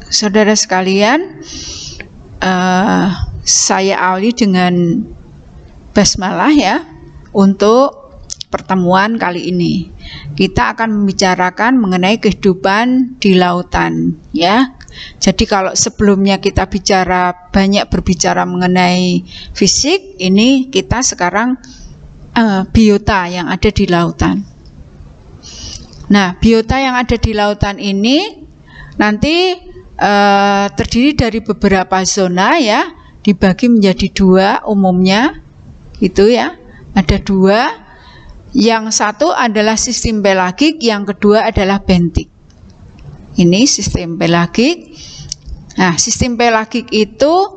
Saudara sekalian, saya awali dengan basmalah ya untuk pertemuan kali ini. Kita akan membicarakan mengenai kehidupan di lautan ya. Jadi kalau sebelumnya kita banyak berbicara mengenai fisik, ini kita sekarang biota yang ada di lautan. Nah, biota yang ada di lautan ini nanti terdiri dari beberapa zona ya, dibagi menjadi dua umumnya gitu ya. Ada dua. Yang satu adalah sistem pelagik, yang kedua adalah bentik. Ini sistem pelagik. Nah, sistem pelagik itu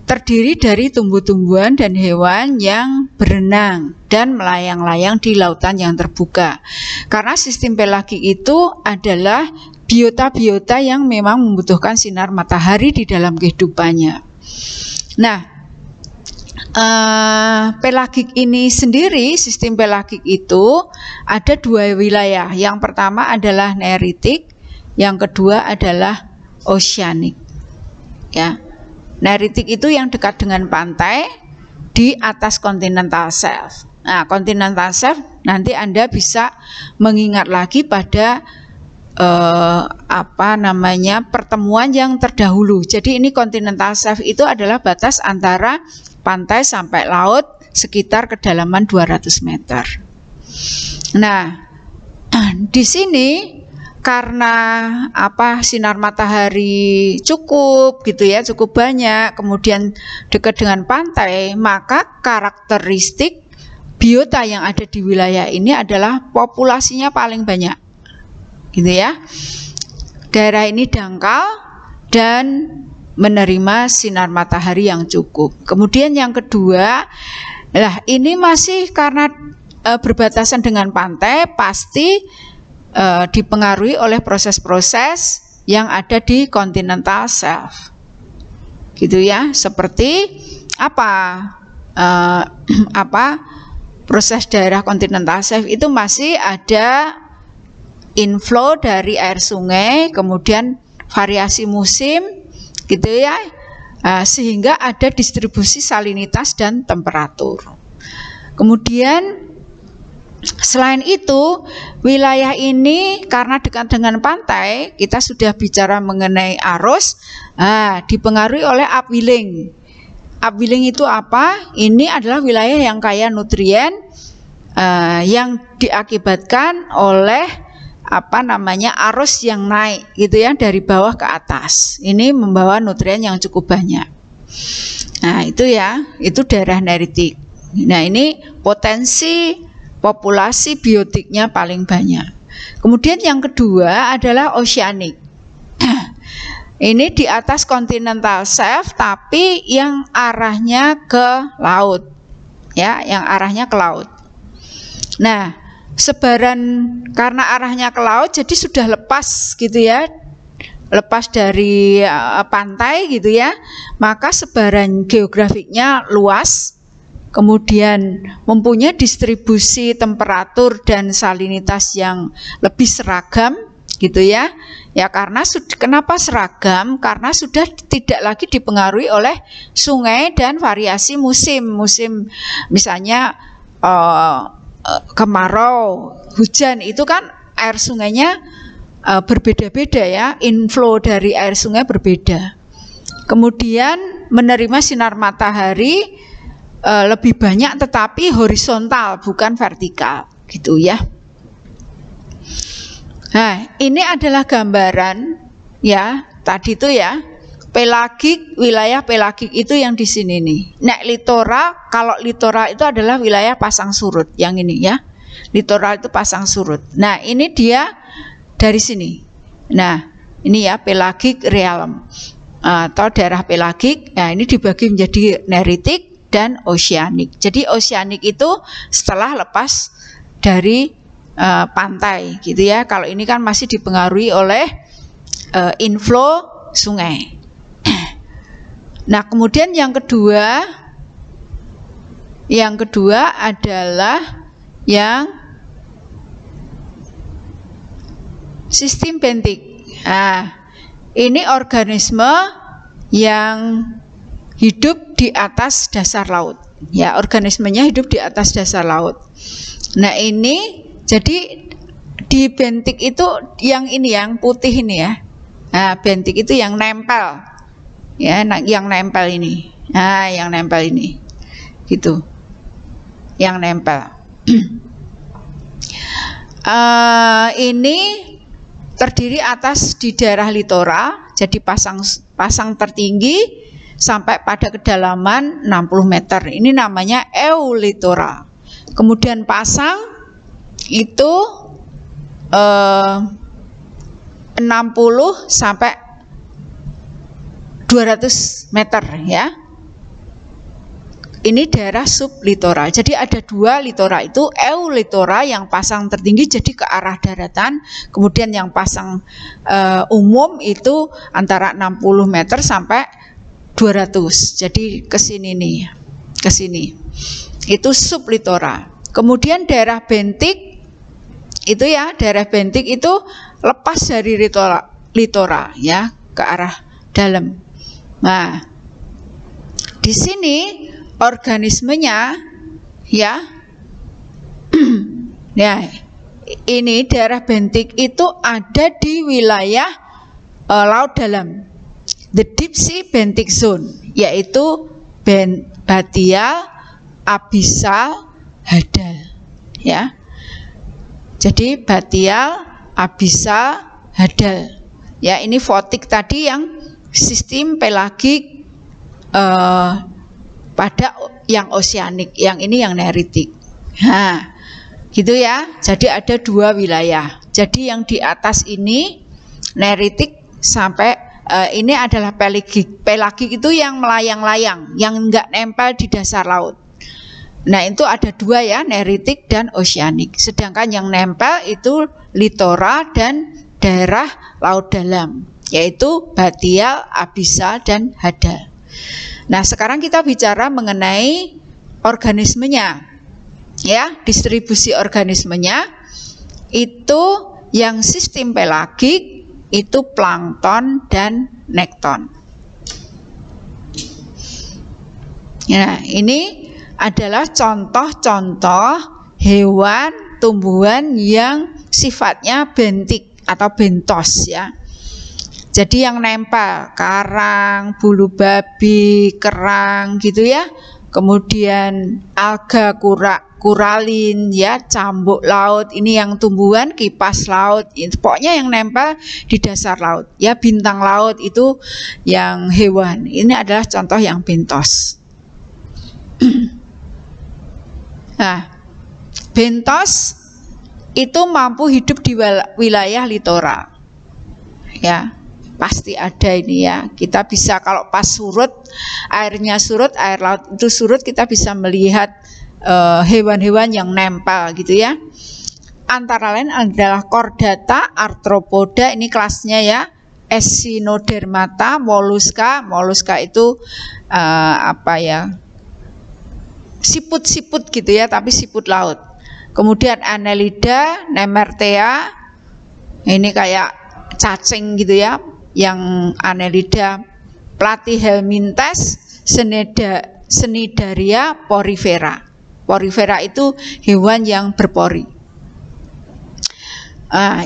terdiri dari tumbuh-tumbuhan dan hewan yang berenang dan melayang-layang di lautan yang terbuka. Karena sistem pelagik itu adalah biota-biota yang memang membutuhkan sinar matahari di dalam kehidupannya. Nah, pelagik ini sendiri, sistem pelagik itu ada dua wilayah. Yang pertama adalah neritik, yang kedua adalah oceanic. Ya, neritik itu yang dekat dengan pantai di atas continental shelf. Nah, continental shelf nanti Anda bisa mengingat lagi pada pertemuan yang terdahulu. Jadi ini continental shelf itu adalah batas antara pantai sampai laut sekitar kedalaman 200 meter. Nah, di sini karena sinar matahari cukup gitu ya, cukup banyak, kemudian dekat dengan pantai, maka karakteristik biota yang ada di wilayah ini adalah populasinya paling banyak. Gitu ya. Daerah ini dangkal dan menerima sinar matahari yang cukup. Kemudian yang kedua, ini masih karena berbatasan dengan pantai, pasti dipengaruhi oleh proses-proses yang ada di continental shelf. Gitu ya, seperti proses daerah continental shelf itu masih ada inflow dari air sungai, kemudian variasi musim gitu ya, sehingga ada distribusi salinitas dan temperatur. Kemudian selain itu, wilayah ini karena dekat dengan pantai, kita sudah bicara mengenai arus, dipengaruhi oleh upwelling. Upwelling itu apa? Ini adalah wilayah yang kaya nutrien yang diakibatkan oleh arus yang naik gitu ya, dari bawah ke atas. Ini membawa nutrien yang cukup banyak. Nah, itu ya, itu daerah neritik. Nah, ini potensi populasi biotiknya paling banyak. Kemudian yang kedua adalah oceanic. Ini di atas continental shelf tapi yang arahnya ke laut. Ya, yang arahnya ke laut. Nah, sebaran karena arahnya ke laut jadi sudah lepas gitu ya, lepas dari pantai gitu ya, maka sebaran geografiknya luas, kemudian mempunyai distribusi temperatur dan salinitas yang lebih seragam gitu ya. Ya, karena kenapa seragam? Karena sudah tidak lagi dipengaruhi oleh sungai dan variasi musim misalnya kemarau, hujan, itu kan air sungainya berbeda-beda ya, inflow dari air sungai berbeda. Kemudian menerima sinar matahari lebih banyak tetapi horizontal bukan vertikal gitu ya. Nah, ini adalah gambaran ya, tadi itu ya, pelagik, wilayah pelagik itu yang di sini nih. Nek littoral, kalau littoral itu adalah wilayah pasang surut, yang ini ya. Littoral itu pasang surut. Nah, ini dia dari sini. Nah, ini ya pelagik realm atau daerah pelagik. Nah, ini dibagi menjadi neritik dan oceanic. Jadi oceanic itu setelah lepas dari pantai gitu ya. Kalau ini kan masih dipengaruhi oleh inflow sungai. Nah, kemudian yang kedua adalah yang Sistem bentik. Nah, ini organisme yang hidup di atas dasar laut. Ya, organismenya hidup di atas dasar laut. Nah, ini jadi di bentik itu yang ini, yang putih ini ya. Nah, bentik itu yang nempel. Ya, yang nempel ini. Nah, yang nempel ini. Gitu. Yang nempel. Ini terdiri atas di daerah litoral, jadi pasang tertinggi sampai pada kedalaman 60 meter. Ini namanya eulitoral. Kemudian pasang itu 60 sampai 200 meter ya. Ini daerah sublitoral. Jadi ada dua litora, itu eulitoral yang pasang tertinggi jadi ke arah daratan, kemudian yang pasang umum itu antara 60 meter sampai 200. Jadi ke sini nih, ke sini. Itu sublitoral. Kemudian daerah bentik itu ya, daerah bentik itu lepas dari litora ya, ke arah dalam. Nah, di sini organismenya ya, ya ini daerah bentik itu ada di wilayah laut dalam, the deep sea bentic zone, yaitu batial, abisal, hadal ya. Jadi batial, abisal, hadal ya. Ini fotik tadi yang sistem pelagik pada yang oseanik, yang ini yang neritik. Nah, gitu ya. Jadi ada dua wilayah. Jadi yang di atas ini neritik sampai ini adalah pelagik. Pelagik itu yang melayang-layang, yang enggak nempel di dasar laut. Nah, itu ada dua ya, neritik dan oseanik. Sedangkan yang nempel itu litora dan daerah laut dalam, yaitu batial, abisal, dan hadal. Nah, sekarang kita bicara mengenai organismenya ya, distribusi organismenya. Itu yang sistem pelagik itu plankton dan nekton. Nah, ini adalah contoh-contoh hewan tumbuhan yang sifatnya bentik atau bentos ya. Jadi yang nempel, karang, bulu babi, kerang gitu ya. Kemudian alga kuralin ya, cambuk laut, ini yang tumbuhan, kipas laut, pokoknya yang nempel di dasar laut ya. Bintang laut itu yang hewan. Ini adalah contoh yang bentos. Nah, bentos itu mampu hidup di wilayah litoral ya. Pasti ada ini ya. Kita bisa kalau pas surut, airnya surut, air laut itu surut, kita bisa melihat hewan-hewan yang nempel gitu ya. Antara lain adalah chordata, arthropoda, ini kelasnya ya, Echinodermata, moluska. Moluska itu apa ya, siput-siput gitu ya, tapi siput laut. Kemudian Annelida, Nemertea, ini kayak cacing gitu ya, yang Annelida. Platyhelminthes, Cnidaria porifera. Porifera itu hewan yang berpori.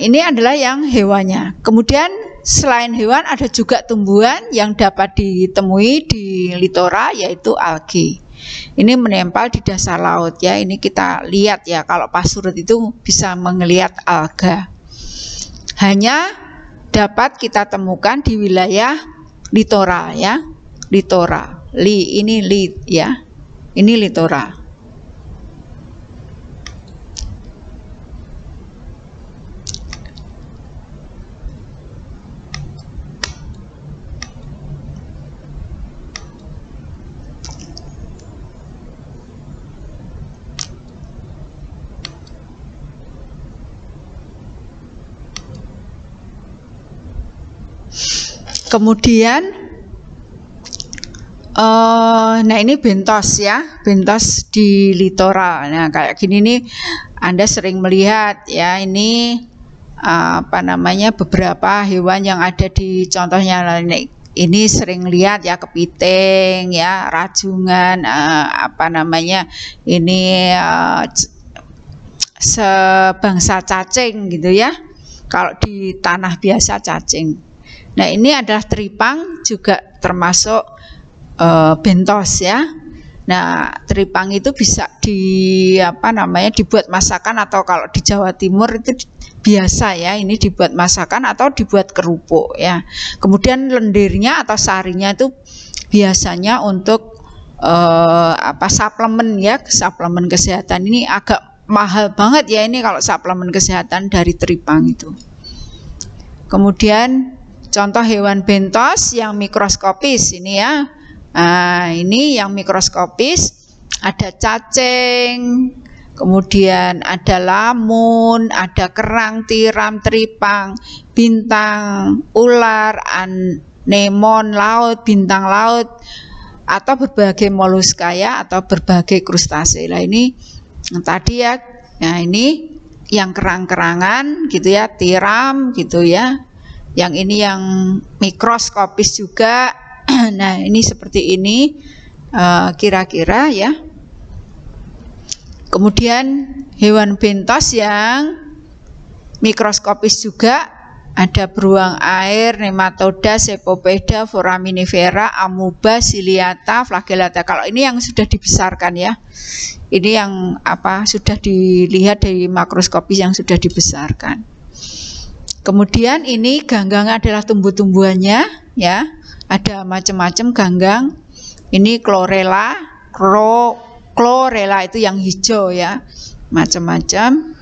Ini adalah yang hewannya. Kemudian selain hewan ada juga tumbuhan yang dapat ditemui di litora, yaitu algae. Ini menempel di dasar laut ya. Ini kita lihat ya, kalau pas surut itu bisa melihat alga. Hanya dapat kita temukan di wilayah litoral ya. Litoral. Ini ya. Ini litoral. Kemudian nah ini bentos ya, bentos di litoral. Nah kayak gini nih Anda sering melihat ya, ini beberapa hewan yang ada di contohnya ini sering lihat ya, kepiting ya, rajungan, ini sebangsa cacing gitu ya. Kalau di tanah biasa cacing. Nah, ini adalah teripang, juga termasuk bentos ya. Nah, teripang itu bisa dibuat masakan, atau kalau di Jawa Timur itu biasa ya, ini dibuat masakan atau dibuat kerupuk ya. Kemudian lendirnya atau sarinya itu biasanya untuk suplemen ya, suplemen kesehatan. Ini agak mahal banget ya ini kalau suplemen kesehatan dari teripang itu. Kemudian contoh hewan bentos yang mikroskopis ini ya. Nah, ini yang mikroskopis, ada cacing, kemudian ada lamun, ada kerang, tiram, teripang, bintang, ular, anemon laut, bintang laut, atau berbagai moluska ya, atau berbagai krustase. Nah, ini tadi ya. Nah, ini yang kerang-kerangan gitu ya, tiram gitu ya. Yang ini yang mikroskopis juga. Nah, ini seperti ini kira-kira ya. Kemudian hewan bentos yang mikroskopis juga ada beruang air, nematoda, sepopeda, foraminifera, amuba, ciliata, flagellata. Kalau ini yang sudah dibesarkan ya. Ini yang sudah dilihat dari makroskopis yang sudah dibesarkan. Kemudian ini ganggang adalah tumbuh-tumbuhannya ya. Ada macam-macam ganggang. Ini chlorella, chlorella itu yang hijau ya, macam-macam.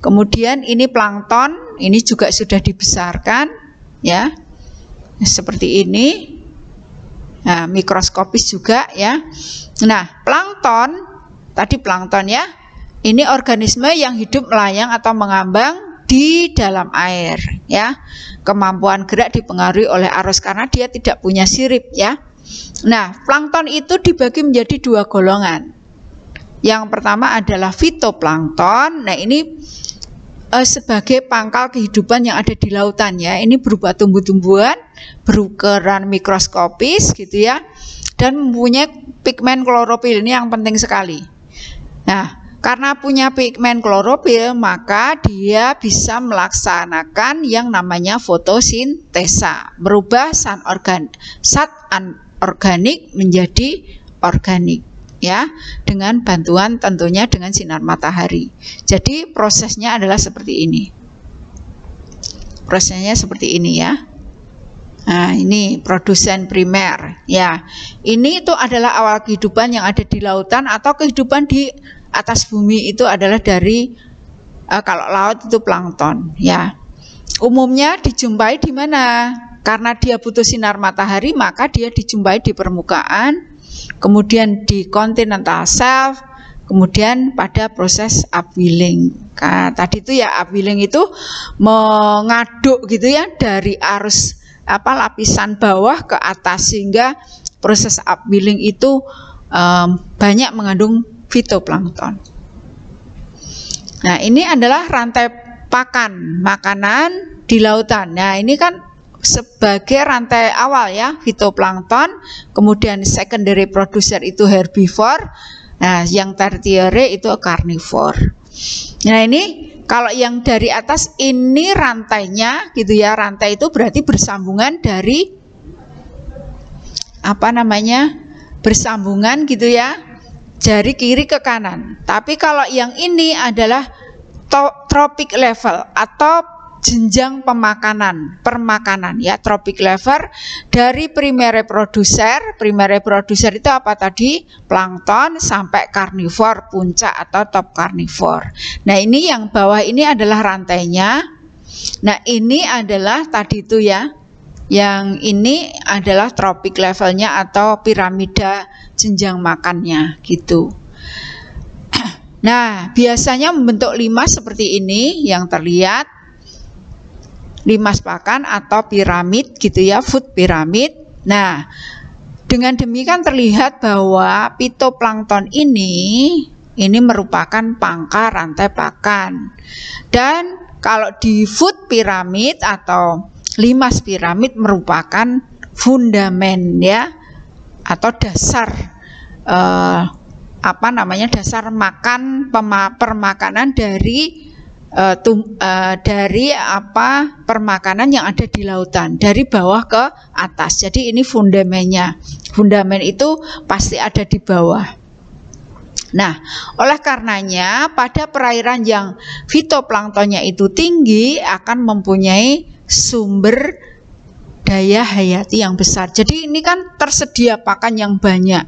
Kemudian ini plankton, ini juga sudah dibesarkan ya, seperti ini. Nah, mikroskopis juga ya. Nah, plankton, tadi plankton ya, ini organisme yang hidup melayang atau mengambang di dalam air ya. Kemampuan gerak dipengaruhi oleh arus karena dia tidak punya sirip ya. Nah, plankton itu dibagi menjadi dua golongan. Yang pertama adalah fitoplankton. Nah, ini sebagai pangkal kehidupan yang ada di lautan ya. Ini berupa tumbuh-tumbuhan berukuran mikroskopis gitu ya, dan mempunyai pigmen klorofil. Ini yang penting sekali. Nah, karena punya pigmen klorofil, maka dia bisa melaksanakan yang namanya fotosintesa, merubah zat anorganik menjadi organik ya, dengan bantuan tentunya dengan sinar matahari. Jadi prosesnya adalah seperti ini. Prosesnya seperti ini ya. Nah, ini produsen primer ya. Ini itu adalah awal kehidupan yang ada di lautan, atau kehidupan di atas bumi itu adalah dari kalau laut itu plankton ya. Umumnya dijumpai di mana? Karena dia butuh sinar matahari, maka dia dijumpai di permukaan, kemudian di continental shelf, kemudian pada proses upwelling. Nah, tadi itu ya, upwelling itu mengaduk gitu ya dari arus lapisan bawah ke atas, sehingga proses upwelling itu banyak mengandung fitoplankton. Nah, ini adalah rantai pakan makanan di lautan. Nah, ini kan sebagai rantai awal ya, fitoplankton, kemudian secondary producer itu herbivore, nah yang tertiary itu carnivore. Nah, ini kalau yang dari atas ini rantainya gitu ya, rantai itu berarti bersambungan dari bersambungan gitu ya, jari kiri ke kanan. Tapi kalau yang ini adalah tropik level atau jenjang permakanan ya, tropik level dari primary producer. Primary producer itu apa tadi? Plankton sampai karnivor puncak atau top karnivor. Nah, ini yang bawah ini adalah rantainya. Nah, ini adalah tadi itu ya, yang ini adalah tropik levelnya atau piramida jenjang makannya gitu. Nah, biasanya membentuk limas seperti ini yang terlihat, limas pakan atau piramid gitu ya, food pyramid. Nah, dengan demikian terlihat bahwa fitoplankton ini ini merupakan pangkal rantai pakan. Dan kalau di food pyramid atau limas piramid merupakan fundamen ya, atau dasar dasar makan permakanan dari permakanan yang ada di lautan dari bawah ke atas. Jadi ini fundamennya. Fundamen itu pasti ada di bawah. Nah, oleh karenanya pada perairan yang fitoplanktonnya itu tinggi akan mempunyai sumber daya hayati yang besar. Jadi ini kan tersedia pakan yang banyak.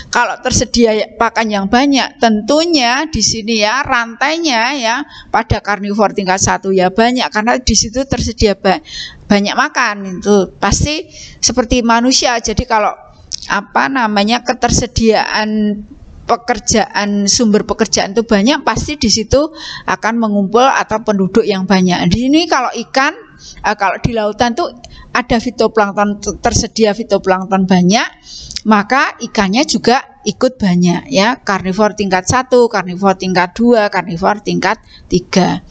Kalau tersedia pakan yang banyak, tentunya di sini ya rantainya ya pada karnivor tingkat 1 ya banyak, karena di situ tersedia banyak makan. Itu pasti seperti manusia. Jadi kalau ketersediaan sumber pekerjaan itu banyak, pasti di situ akan mengumpul atau penduduk yang banyak. Di sini kalau ikan, kalau di lautan tuh ada fitoplankton, tersedia fitoplankton banyak, maka ikannya juga ikut banyak ya, karnivor tingkat 1, karnivor tingkat 2, karnivor tingkat 3.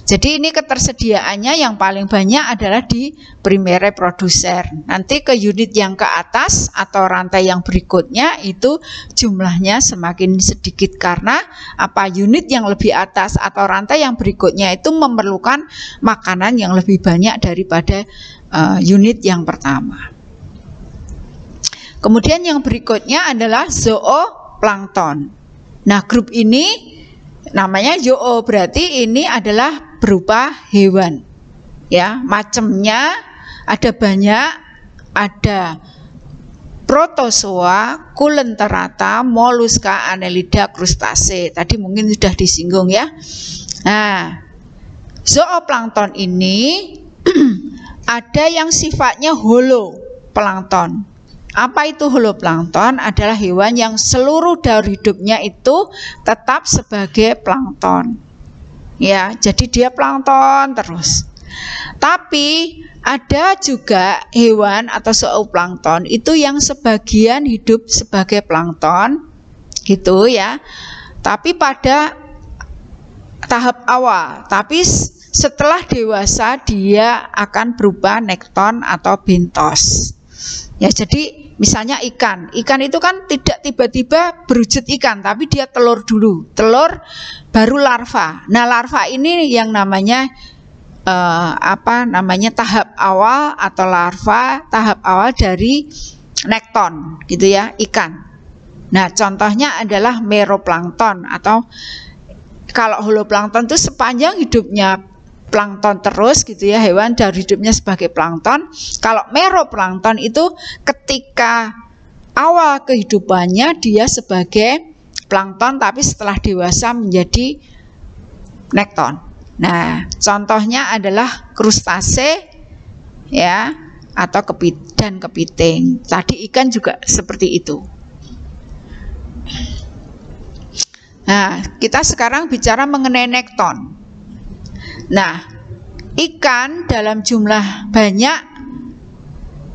Jadi ini ketersediaannya yang paling banyak adalah di primary producer. Nanti ke unit yang ke atas atau rantai yang berikutnya itu jumlahnya semakin sedikit, karena unit yang lebih atas atau rantai yang berikutnya itu memerlukan makanan yang lebih banyak daripada unit yang pertama. Kemudian yang berikutnya adalah zooplankton. Nah, grup ini namanya zoo, berarti ini adalah berupa hewan ya, macamnya ada banyak, ada protozoa, coelenterata, mollusca, annelida, krustase. Tadi mungkin sudah disinggung ya. Nah, zooplankton ini ada yang sifatnya holoplankton. Apa itu holoplankton? Adalah hewan yang seluruh daur hidupnya itu tetap sebagai plankton. Ya, jadi dia plankton terus. Tapi ada juga hewan atau zooplankton itu yang sebagian hidup sebagai plankton gitu ya. Tapi pada tahap awal, tapi setelah dewasa dia akan berubah nekton atau bentos. Ya, jadi misalnya ikan itu kan tidak tiba-tiba berwujud ikan, tapi dia telur dulu, telur baru larva. Nah, larva ini yang namanya tahap awal atau larva, tahap awal dari nekton gitu ya, ikan. Nah, contohnya adalah meroplankton, atau kalau holoplankton itu sepanjang hidupnya plankton terus gitu ya, hewan dari hidupnya sebagai plankton. Kalau meroplankton itu ketika awal kehidupannya dia sebagai plankton, tapi setelah dewasa menjadi nekton. Nah, contohnya adalah krustase ya, atau kepiting. Tadi ikan juga seperti itu. Nah, kita sekarang bicara mengenai nekton. Nah, ikan dalam jumlah banyak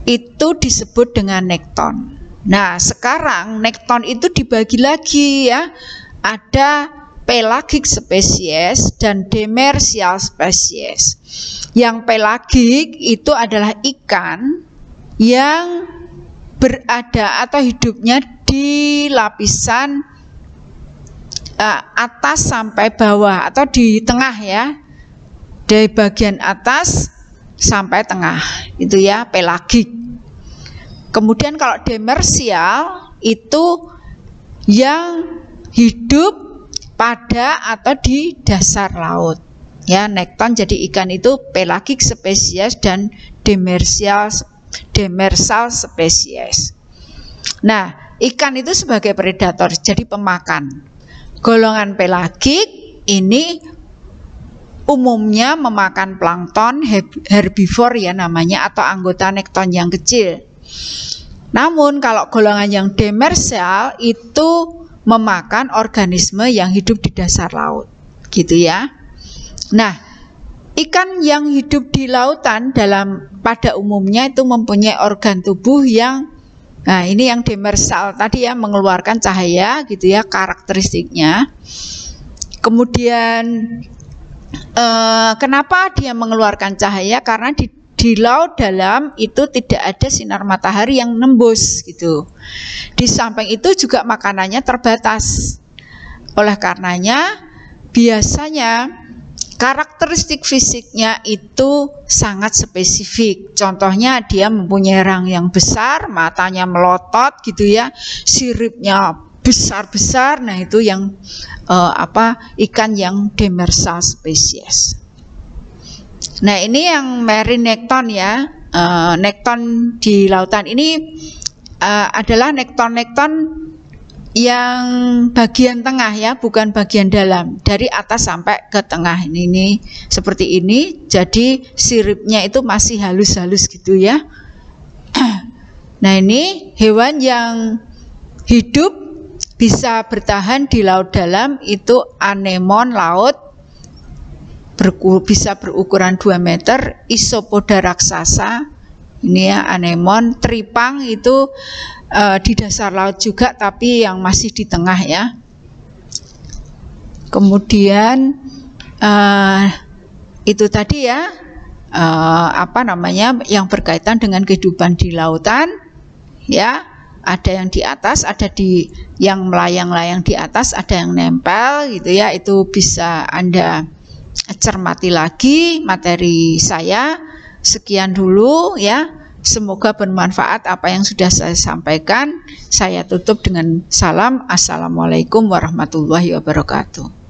itu disebut dengan nekton. Nah, sekarang nekton itu dibagi lagi ya. Ada pelagic spesies dan demersial spesies. Yang pelagic itu adalah ikan yang berada atau hidupnya di lapisan atas sampai bawah atau di tengah ya. Dari bagian atas sampai tengah itu ya, pelagik. Kemudian kalau demersial itu yang hidup pada atau di dasar laut ya. Nekton jadi ikan itu pelagik spesies dan demersal spesies. Nah, ikan itu sebagai predator, jadi pemakan. Golongan pelagik ini umumnya memakan plankton, herbivor ya namanya, atau anggota nekton yang kecil. Namun kalau golongan yang demersal itu memakan organisme yang hidup di dasar laut gitu ya. Nah, ikan yang hidup di lautan pada umumnya itu mempunyai organ tubuh yang Nah, ini yang demersal tadi ya, mengeluarkan cahaya gitu ya, karakteristiknya. Kemudian kenapa dia mengeluarkan cahaya? Karena di laut dalam itu tidak ada sinar matahari yang nembus gitu. Di samping itu juga makanannya terbatas. Oleh karenanya biasanya karakteristik fisiknya itu sangat spesifik. Contohnya dia mempunyai rahang yang besar, matanya melotot gitu ya, siripnya besar-besar. Nah, itu yang ikan yang demersal spesies. Nah, ini yang marine nekton ya. Nekton di lautan ini adalah nekton-nekton yang bagian tengah ya, bukan bagian dalam, dari atas sampai ke tengah. Ini seperti ini, jadi siripnya itu masih halus-halus gitu ya. Nah, ini hewan yang hidup bisa bertahan di laut dalam itu anemon laut, bisa berukuran 2 meter, isopoda raksasa, ini ya anemon. Tripang itu di dasar laut juga, tapi yang masih di tengah ya. Kemudian itu tadi ya, yang berkaitan dengan kehidupan di lautan ya. Ada yang di atas, ada yang melayang-layang di atas, ada yang nempel gitu ya. Itu bisa Anda cermati lagi materi saya. Sekian dulu ya. Semoga bermanfaat apa yang sudah saya sampaikan. Saya tutup dengan salam. Assalamualaikum warahmatullahi wabarakatuh.